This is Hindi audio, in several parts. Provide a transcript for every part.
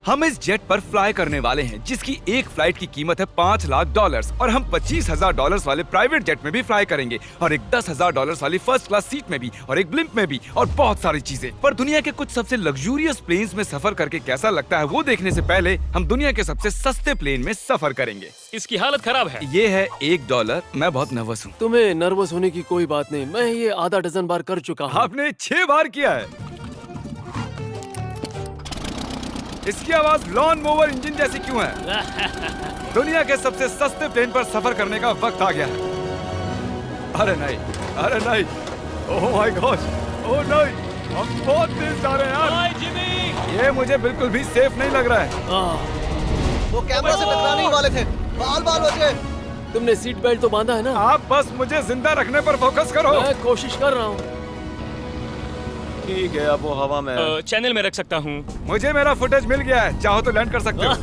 हम इस जेट पर फ्लाई करने वाले हैं जिसकी एक फ्लाइट की कीमत है $5 लाख और हम $25,000 वाले प्राइवेट जेट में भी फ्लाई करेंगे और एक $10,000 वाली फर्स्ट क्लास सीट में भी और एक ब्लिम्प में भी और बहुत सारी चीजें। पर दुनिया के कुछ सबसे लग्जूरियस प्लेन्स में सफर करके कैसा लगता है वो देखने से पहले हम दुनिया के सबसे सस्ते प्लेन में सफर करेंगे। इसकी हालत खराब है। ये है $1। मैं बहुत नर्वस हूँ। तुम्हें नर्वस होने की कोई बात नहीं, मैं ये आधा डजन बार कर चुका हूँ। आपने 6 बार किया है। इसकी आवाज लॉन मोवर इंजन जैसी क्यों है? दुनिया के सबसे सस्ते प्लेन पर सफर करने का वक्त आ गया है। अरे नहीं, अरे नहीं, ओह माय गॉड, ओह नहीं, हम बहुत तेज जा रहे हैं यार। हाय जिमी, ये मुझे बिल्कुल भी सेफ नहीं लग रहा है। वो कैमरा से टकराने ही वाले थे, बाल बाल बच गए। तुमने सीट बेल्ट तो बांधा है ना? आप बस मुझे जिंदा रखने पर फोकस करो। मैं कोशिश कर रहा हूँ। ठीक है, अब वो हवा में है। चैनल में रख सकता हूँ। मुझे मेरा फुटेज मिल गया है, चाहो तो लैंड कर सकते हो।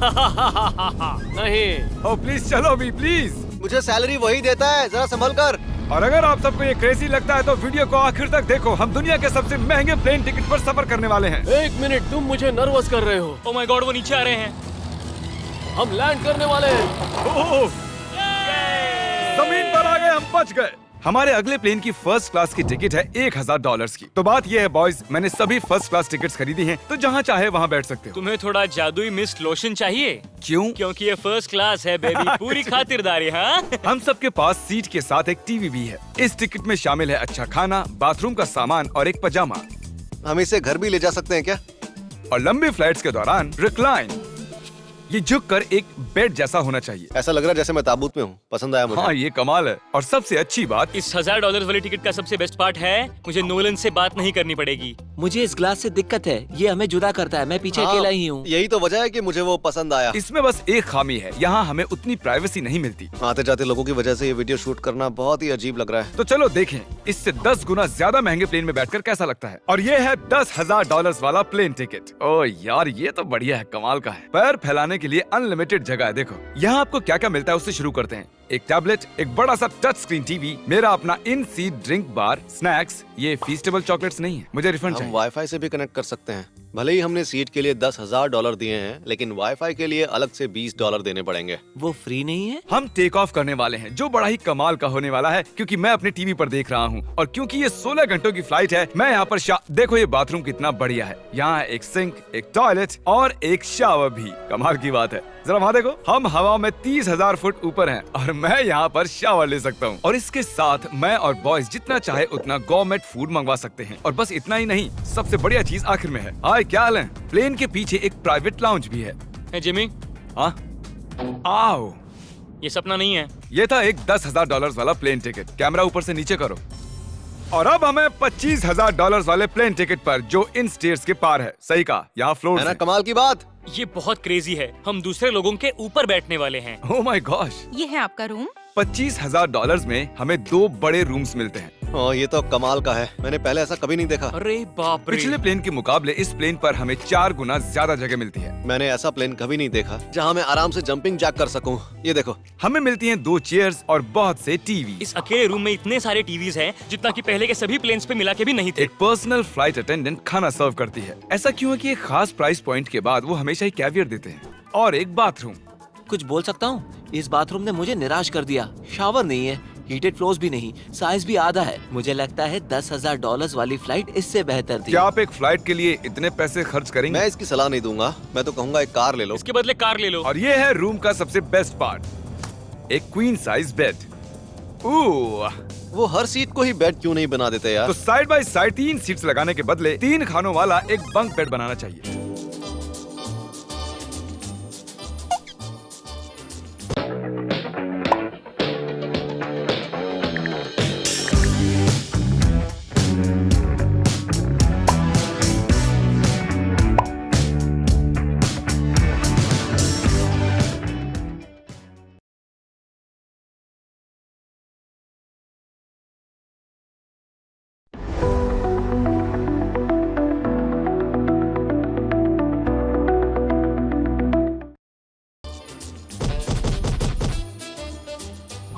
नहीं, ओह प्लीज चलो भी प्लीज। मुझे सैलरी वही देता है, जरा संभल कर। और अगर आप सबको ये क्रेजी लगता है तो वीडियो को आखिर तक देखो। हम दुनिया के सबसे महंगे प्लेन टिकट पर सफर करने वाले हैं। एक मिनट, तुम मुझे नर्वस कर रहे हो। ओह माय गॉड, वो नीचे आ रहे हैं। हम लैंड करने वाले हैं। ओह, जमीन पर आ गए, हम बच गए। हमारे अगले प्लेन की फर्स्ट क्लास की टिकट है $1,000 की। तो बात ये है बॉयज, मैंने सभी फर्स्ट क्लास टिकट्स खरीदी हैं, तो जहाँ चाहे वहाँ बैठ सकते हो। तुम्हें थोड़ा जादुई मिस्ट लोशन चाहिए? क्यों? क्योंकि ये फर्स्ट क्लास है बेबी, पूरी खातिरदारी। हाँ, हम सबके पास सीट के साथ एक टीवी भी है। इस टिकट में शामिल है अच्छा खाना, बाथरूम का सामान और एक पजामा। हम इसे घर भी ले जा सकते हैं क्या? और लंबी फ्लाइट्स के दौरान रिक्लाइन, ये झुक कर एक बेड जैसा होना चाहिए। ऐसा लग रहा है जैसे मैं ताबूत में हूँ। पसंद आया मुझे। हाँ ये कमाल है। और सबसे अच्छी बात, इस $1,000 वाली टिकट का सबसे बेस्ट पार्ट है मुझे नोलन से बात नहीं करनी पड़ेगी। मुझे इस ग्लास से दिक्कत है, ये हमें जुदा करता है। मैं पीछे अकेला ही हूँ। यही तो वजह है कि मुझे वो पसंद आया। इसमें बस एक खामी है, यहाँ हमें उतनी प्राइवेसी नहीं मिलती। आते जाते लोगों की वजह से ये वीडियो शूट करना बहुत ही अजीब लग रहा है। तो चलो देखें इससे 10 गुना ज्यादा महंगे प्लेन में बैठकर कैसा लगता है। और ये है $10,000 वाला प्लेन टिकट। ओह यार, ये तो बढ़िया है, कमाल का है। पैर फैलाने के लिए अनलिमिटेड जगह है। देखो यहाँ आपको क्या क्या मिलता है, उससे शुरू करते हैं। एक टैबलेट, एक बड़ा सा टच स्क्रीन टीवी, मेरा अपना इन सीट ड्रिंक बार, स्नैक्स। ये फीस्टेबल चॉकलेट्स नहीं है, मुझे रिफंड हम चाहिए। वाईफाई से भी कनेक्ट कर सकते हैं। भले ही हमने सीट के लिए $10,000 दिए हैं, लेकिन वाईफाई के लिए अलग से $20 देने पड़ेंगे। वो फ्री नहीं है? हम टेक ऑफ करने वाले हैं, जो बड़ा ही कमाल का होने वाला है, क्योंकि मैं अपने टीवी पर देख रहा हूँ। और क्योंकि ये 16 घंटों की फ्लाइट है, मैं यहाँ पर देखो ये बाथरूम कितना बढ़िया है। यहाँ है एक सिंक, एक टॉयलेट और एक शावर भी। कमाल की बात है, जरा वहाँ देखो, हम हवा में 30,000 फुट ऊपर हैं और मैं यहाँ पर शावर ले सकता हूँ। और इसके साथ मैं और बॉयज जितना चाहे उतना गवर्नमेंट फूड मंगवा सकते हैं। और बस इतना ही नहीं, सबसे बढ़िया चीज आखिर में है। हाय, क्या हाल है? प्लेन के पीछे एक प्राइवेट लाउंज भी है। है जिमी, हाँ, आओ। ये सपना नहीं है। ये था एक $10,000 वाला प्लेन टिकट। कैमरा ऊपर से नीचे करो। और अब हमें $25,000 वाले प्लेन टिकट पर, जो इन स्टेयर्स के पार है। सही कहा, यहाँ फ्लोर है ना कमाल की बात? ये बहुत क्रेजी है, हम दूसरे लोगों के ऊपर बैठने वाले हैं। Oh my gosh. ये है आपका रूम। $25,000 में हमें 2 बड़े रूम्स मिलते हैं। ये तो कमाल का है, मैंने पहले ऐसा कभी नहीं देखा। अरे बाप रे। पिछले प्लेन के मुकाबले इस प्लेन पर हमें 4 गुना ज्यादा जगह मिलती है। मैंने ऐसा प्लेन कभी नहीं देखा जहाँ मैं आराम से जंपिंग जैक कर सकूं। ये देखो, हमें मिलती हैं 2 चेयर्स और बहुत से टीवी। इस अकेले रूम में इतने सारे टीवीज हैं जितना कि पहले के सभी प्लेन्स पे मिला के भी नहीं थे। एक पर्सनल फ्लाइट अटेंडेंट खाना सर्व करती है। ऐसा क्यों है कि एक खास प्राइस पॉइंट के बाद वो हमेशा ही कैवियर देते हैं। और एक बाथरूम। कुछ बोल सकता हूँ? इस बाथरूम ने मुझे निराश कर दिया। शावर नहीं है, हीटेड फ्लोर्स भी नहीं, साइज भी आधा है। मुझे लगता है $10,000 वाली फ्लाइट इससे बेहतर थी। क्या आप एक फ्लाइट के लिए इतने पैसे खर्च करेंगे? मैं इसकी सलाह नहीं दूंगा। मैं तो कहूँगा एक कार ले लो। इसके बदले कार ले लो। और ये है रूम का सबसे बेस्ट पार्ट, एक क्वीन साइज बेड। वो हर सीट को ही बेड क्यों नहीं बना देते यार? तो साइड बाय साइड 3 सीट्स लगाने के बदले 3 खानों वाला एक बंक बेड बनाना चाहिए।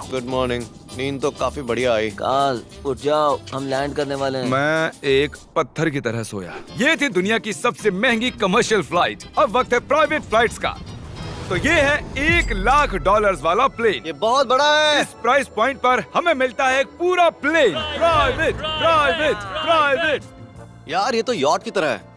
Good morning. नींद तो काफी बढ़िया आई। काल उठ जाओ, हम लैंड करने वाले हैं। मैं एक पत्थर की तरह सोया। ये थी दुनिया की सबसे महंगी कमर्शियल फ्लाइट। अब वक्त है प्राइवेट फ्लाइट्स का। तो ये है $1,00,000 वाला प्लेन। ये बहुत बड़ा है। इस प्राइस पॉइंट पर हमें मिलता है एक पूरा प्लेन। Private private private. यार ये तो यॉट की तरह है।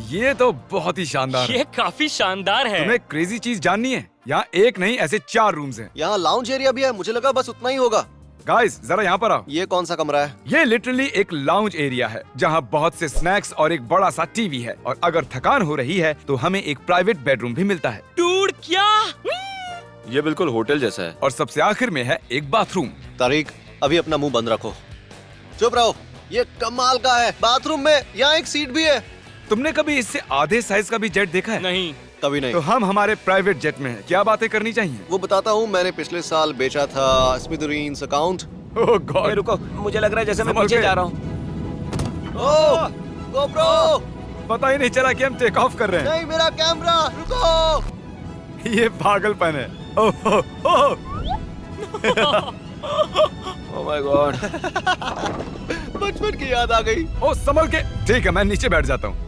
ये तो बहुत ही शानदार है। ये काफी शानदार है। तुम्हें क्रेजी चीज जाननी है? यहाँ एक नहीं ऐसे 4 रूम्स हैं। यहाँ लाउंज एरिया भी है, मुझे लगा बस उतना ही होगा। गाइस जरा यहाँ पर आओ। ये कौन सा कमरा है? ये लिटरली एक लाउंज एरिया है जहाँ बहुत से स्नैक्स और एक बड़ा सा टीवी है। और अगर थकान हो रही है तो हमें एक प्राइवेट बेडरूम भी मिलता है। डूड क्या? ये बिल्कुल होटल जैसा है। और सबसे आखिर में है एक बाथरूम। तारिक अभी अपना मुंह बंद रखो, चुप रहो। ये कमाल का है। बाथरूम में यहाँ एक सीट भी है। तुमने कभी इससे आधे साइज का भी जेट देखा है? नहीं। कभी नहीं। तो हम हमारे प्राइवेट जेट में हैं। क्या बातें करनी चाहिए? वो बताता हूँ, मैंने पिछले साल बेचा था स्मिथरीन्स अकाउंट। ओह ए, गॉड। रुको, मुझे लग रहा है जैसे मैं संभल पीछे के। जा रहा हूँ। ओह गोप्रो, पता ही नहीं चला कि हम टेक ऑफ कर रहे हैं। नहीं मेरा कैमरा, रुको। ये पागलपन है। ओह ओह ओह माय गॉड। बचपन की याद आ गई। ओह संभल के। ठीक है मैं नीचे बैठ जाता हूँ।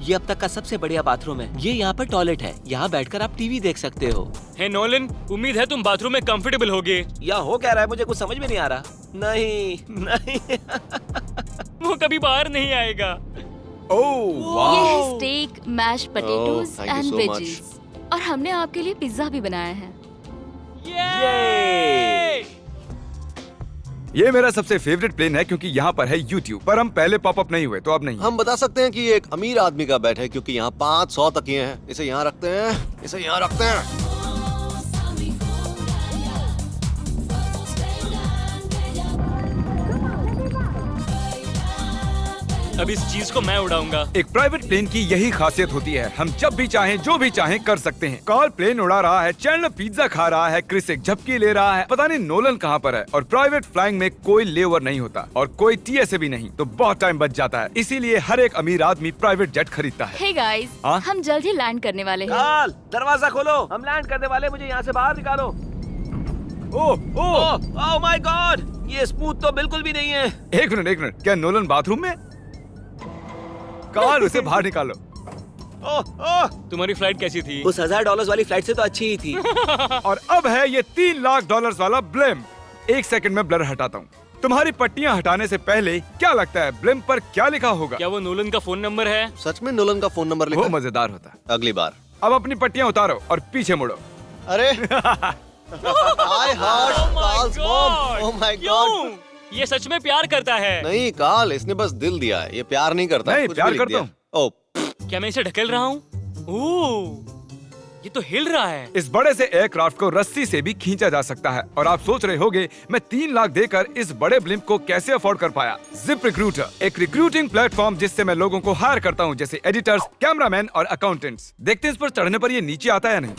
ये अब तक का सबसे बढ़िया बाथरूम है। ये यहाँ पर टॉयलेट है। यहाँ बैठकर आप टीवी देख सकते हो। हे नोलन, उम्मीद है तुम बाथरूम में कंफर्टेबल होगे। या हो क्या रहा है, मुझे कुछ समझ में नहीं आ रहा। नहीं नहीं। वो कभी बाहर नहीं आएगा। ओह ये वाह। है steak, mash potatoes thank you and so veggies. और हमने आपके लिए पिज्जा भी बनाया है। ये ये मेरा सबसे फेवरेट प्लेन है क्योंकि यहाँ पर है YouTube। पर हम पहले पॉपअप नहीं हुए तो अब नहीं। हम बता सकते हैं कि ये एक अमीर आदमी का बेड है क्योंकि यहाँ 500 तकिए हैं। इसे यहाँ रखते हैं, इसे यहाँ रखते हैं। अब इस चीज को मैं उड़ाऊंगा। एक प्राइवेट प्लेन की यही खासियत होती है, हम जब भी चाहें जो भी चाहें कर सकते हैं। कार्ल प्लेन उड़ा रहा है, चैंडलर पिज्जा खा रहा है, क्रिस एक झपकी ले रहा है, पता नहीं नोलन कहाँ पर है। और प्राइवेट फ्लाइंग में कोई लेओवर नहीं होता और कोई TSA भी नहीं, तो बहुत टाइम बच जाता है। इसीलिए हर एक अमीर आदमी प्राइवेट जेट खरीदता है। हे गाइस, हाँ? हम जल्द ही लैंड करने वाले हैं। काल दरवाजा खोलो, हम लैंड करने वाले। मुझे यहाँ से बाहर निकालो। ओह ओह ओह माय गॉड, ये स्मूथ तो बिल्कुल भी नहीं है। एक मिनट, क्या नोलन बाथरूम में? कार्ल उसे बाहर निकालो। ओह ओह, तुम्हारी फ्लाइट कैसी थी? उस $1000 वाली फ्लाइट से तो अच्छी ही थी। और अब है ये $3,00,000 वाला ब्लिम। एक सेकंड में ब्लर हटाता हूँ। तुम्हारी पट्टियाँ हटाने से पहले क्या लगता है ब्लिम पर क्या लिखा होगा? क्या वो नोलन का फोन नंबर है? सच में नोलन का फोन नंबर वो लिखा है? मजेदार होता। अगली बार। अब अपनी पट्टियाँ उतारो और पीछे मुड़ो। अरे I hurt Carl's mom. Oh my God. क्यों? ये सच में प्यार करता है। नहीं कार्ल, इसने बस दिल दिया है, ये प्यार नहीं करता। नहीं, कुछ प्यार भी लिख करता दिया। हूँ। ओह क्या मैं इसे ढकेल रहा हूँ? ओह, ये तो हिल रहा है। इस बड़े से एयरक्राफ्ट को रस्सी से भी खींचा जा सकता है। और आप सोच रहे होंगे मैं 3 लाख देकर इस बड़े ब्लिम्प को कैसे अफोर्ड कर पाया। जिप रिक्रूटर, एक रिक्रूटिंग प्लेटफॉर्म जिससे मैं लोगों को हायर करता हूँ, जैसे एडिटर्स, कैमरामैन और अकाउंटेंट्स। देखते हैं इस पर चढ़ने पर ये नीचे आता है या नहीं।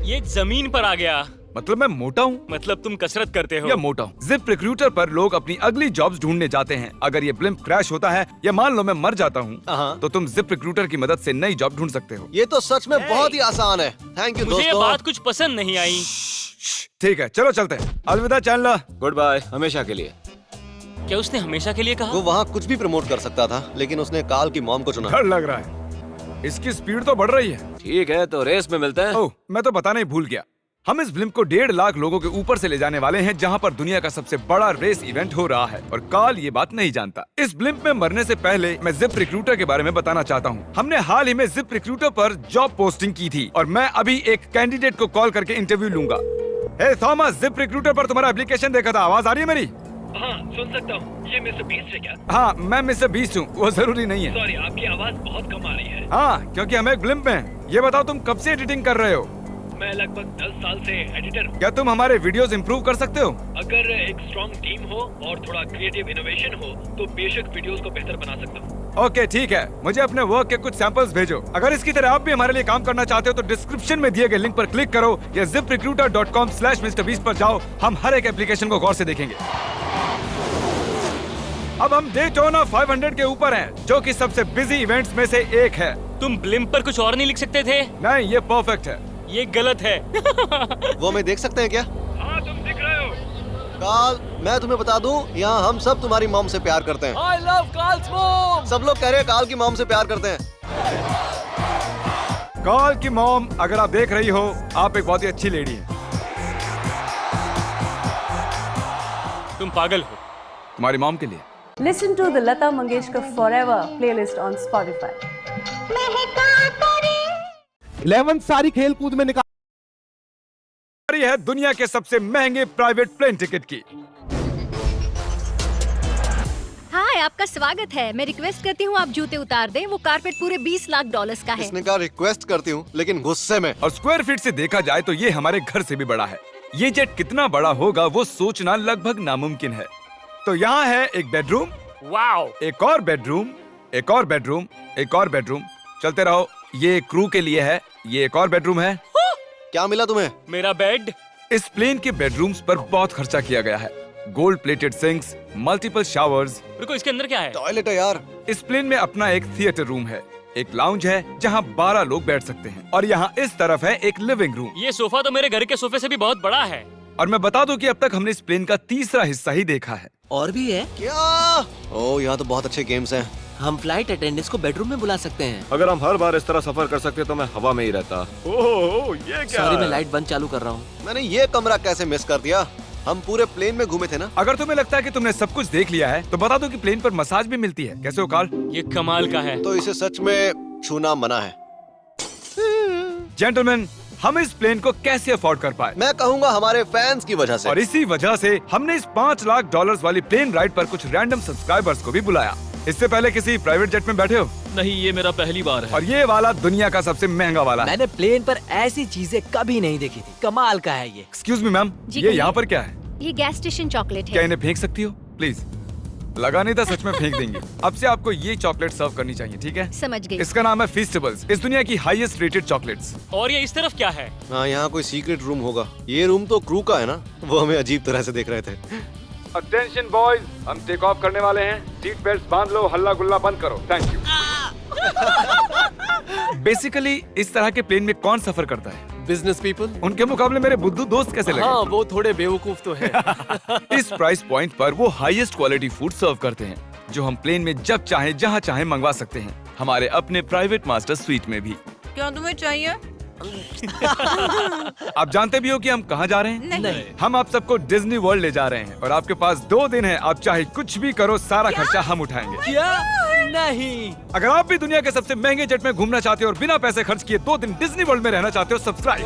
ये जमीन पर आ गया। मतलब मैं मोटा हूँ मतलब तुम कसरत करते हो। या मोटा हूँ। जिप रिक्रूटर पर लोग अपनी अगली जॉब्स ढूंढने जाते हैं। अगर ये ब्लिम्प क्रैश होता है या मान लो मैं मर जाता हूँ, हाँ। तो तुम जिप रिक्रूटर की मदद से नई जॉब ढूंढ सकते हो। ये तो सच में बहुत ही आसान है। थैंक यू मुझे ये दोस्तों। बात कुछ पसंद नहीं आई। ठीक है चलो चलते हैं। अलविदा चैंडलर। गुड बाय, हमेशा के लिए। क्या उसने हमेशा के लिए कहा? वो वहाँ कुछ भी प्रमोट कर सकता था, लेकिन उसने कार्ल की मॉम को चुना। डर लग रहा है। इसकी स्पीड तो बढ़ रही है। ठीक है तो रेस में मिलते हैं। ओह, मैं तो बताना ही भूल गया। हम इस ब्लिम्प को 1.5 लाख लोगों के ऊपर से ले जाने वाले हैं, जहां पर दुनिया का सबसे बड़ा रेस इवेंट हो रहा है। और कार्ल ये बात नहीं जानता। इस ब्लिम्प में मरने से पहले मैं जिप रिक्रूटर के बारे में बताना चाहता हूँ। हमने हाल ही में जिप रिक्रूटर पर जॉब पोस्टिंग की थी और मैं अभी एक कैंडिडेट को कॉल करके इंटरव्यू लूंगा। हे थॉमस, जिप रिक्रूटर पर तुम्हारा एप्लीकेशन देखा था। आवाज आ रही है मेरी? हाँ, सुन सकता हूँ। ये मिस्टर बीस्ट है क्या? हाँ, मैं मिस्टर बीस्ट हूँ। वो जरूरी नहीं है। सॉरी, आपकी आवाज बहुत कम आ रही है। हाँ, क्योंकि हम एक ब्लिम्प में हैं। ये बताओ तुम कब से एडिटिंग कर रहे हो? मैं लगभग 10 साल से एडिटर हूँ। क्या तुम हमारे वीडियोस इंप्रूव कर सकते हो? अगर एक स्ट्रॉन्ग टीम हो और थोड़ा क्रिएटिव इनोवेशन हो तो बेशक वीडियोस को बेहतर बना सकता हूँ। ओके ठीक है, मुझे अपने वर्क के कुछ सैंपल्स भेजो। अगर इसकी तरह आप भी हमारे लिए काम करना चाहते हो तो डिस्क्रिप्शन में दिए गए लिंक पर क्लिक करो या ziprecruiter.com/MrBeast पर जाओ। हम हर एक एप्लीकेशन को गौर से देखेंगे। अब हम डेटोना 500 के ऊपर हैं, जो कि सबसे बिजी इवेंट्स में से एक है। तुम ब्लिम्प पर कुछ और नहीं लिख सकते थे? नहीं, ये परफेक्ट है। ये गलत है। वो हमें देख सकते हैं क्या? हाँ, तुम दिख रहे हो। काल, मैं तुम्हें बता दूं, यहाँ हम सब तुम्हारी मॉम से प्यार करते हैं। I love Carl's mom. सब लोग कह रहे हैं काल की मॉम से प्यार करते हैं। कॉल की मॉम, अगर आप देख रही हो, आप एक बहुत ही अच्छी लेडी हैं। तुम पागल हो। तुम्हारी मॉम के लिए। Listen to the Lata Mangeshkar Forever playlist on Spotify. 11 सारी खेल कूद में निकाल है दुनिया के सबसे महंगे प्राइवेट प्लेन टिकट की। हाय, आपका स्वागत है। मैं रिक्वेस्ट करती हूँ आप जूते उतार दें। वो कारपेट पूरे 20 लाख डॉलर्स का है। इसने कहा रिक्वेस्ट करती हूँ, लेकिन गुस्से में। और स्क्वायर फीट से देखा जाए तो ये हमारे घर से भी बड़ा है। ये जेट कितना बड़ा होगा वो सोचना लगभग नामुमकिन है। तो यहाँ है एक बेडरूम, वाओ, एक और बेडरूम, एक और बेडरूम, एक और बेडरूम। चलते रहो। ये क्रू के लिए है, ये एक और बेडरूम है। क्या मिला तुम्हें? मेरा बेड। इस प्लेन के बेडरूम्स पर बहुत खर्चा किया गया है। Gold plated sinks, multiple showers. रुको, इसके अंदर क्या है? टॉयलेट है यार। इस प्लेन में अपना एक थिएटर रूम है, एक लाउंज है जहाँ 12 लोग बैठ सकते हैं, और यहाँ इस तरफ है एक लिविंग रूम। ये सोफा तो मेरे घर के सोफे से भी बहुत बड़ा है। और मैं बता दूं कि अब तक हमने इस प्लेन का तीसरा हिस्सा ही देखा है। और भी है। क्या? ओह, यहाँ तो बहुत अच्छे गेम्स हैं। हम फ्लाइट अटेंडेंट्स को बेडरूम में बुला सकते हैं। अगर हम हर बार इस तरह सफर कर सकते तो मैं हवा में ही रहता। ओह, ये क्या सॉरी, मैं है? लाइट बंद चालू कर रहा हूँ। मैंने ये कमरा कैसे मिस कर दिया? हम पूरे प्लेन में घूमे थे ना। अगर तुम्हें लगता है कि तुमने सब कुछ देख लिया है तो बता दो कि प्लेन पर मसाज भी मिलती है। कैसे हो कार्ल? ये कमाल का है। तो इसे सच में छूना मना है। जेंटलमैन, हम इस प्लेन को कैसे अफोर्ड कर पाए? मैं कहूँगा हमारे फैंस की वजह से। और इसी वजह से हमने इस 5 लाख डॉलर्स वाली प्लेन राइड पर कुछ रैंडम सब्सक्राइबर्स को भी बुलाया। इससे पहले किसी प्राइवेट जेट में बैठे हो? नहीं, ये मेरा पहली बार है। और ये वाला दुनिया का सबसे महंगा वाला है। मैंने प्लेन पर ऐसी चीजें कभी नहीं देखी थी। कमाल का है ये। एक्सक्यूज मी मैम, जी ये कहिए। यहाँ पर क्या है? ये गैस स्टेशन चॉकलेट क्या है। इन्हें फेंक सकती हो प्लीज? लगा नहीं था, सच में फेंक देंगे। अब से आपको ये चॉकलेट सर्व करनी चाहिए, ठीक है? समझ गई। इसका नाम है फीस्टेबल्स, इस दुनिया की हाईएस्ट रेटेड चॉकलेट्स। और ये इस तरफ क्या है? हाँ, यहाँ कोई सीक्रेट रूम होगा। ये रूम तो क्रू का है ना, वो हमें अजीब तरह से देख रहे थे। अटेंशन बॉयज, हम टेक ऑफ करने वाले हैं। सीट बेल्ट बांध लो, हल्ला गुल्ला बंद करो। Thank you. बेसिकली इस तरह के प्लेन में कौन सफर करता है? Business people. उनके मुकाबले मेरे बुद्धू दोस्त कैसे लगे? हाँ, वो थोड़े बेवकूफ तो है। इस प्राइस पॉइंट पर वो हाईएस्ट क्वालिटी फूड सर्व करते हैं, जो हम प्लेन में जब चाहे जहाँ चाहे मंगवा सकते हैं, हमारे अपने प्राइवेट मास्टर स्वीट में भी। क्या तुम्हें चाहिए? आप जानते भी हो कि हम कहाँ जा रहे हैं? नहीं। हम आप सबको डिज्नी वर्ल्ड ले जा रहे हैं, और आपके पास 2 दिन है। आप चाहे कुछ भी करो, सारा खर्चा हम उठाएंगे। क्या? नहीं। अगर आप भी दुनिया के सबसे महंगे जेट में घूमना चाहते हो और बिना पैसे खर्च किए 2 दिन डिज्नी वर्ल्ड में रहना चाहते हो, सब्सक्राइब।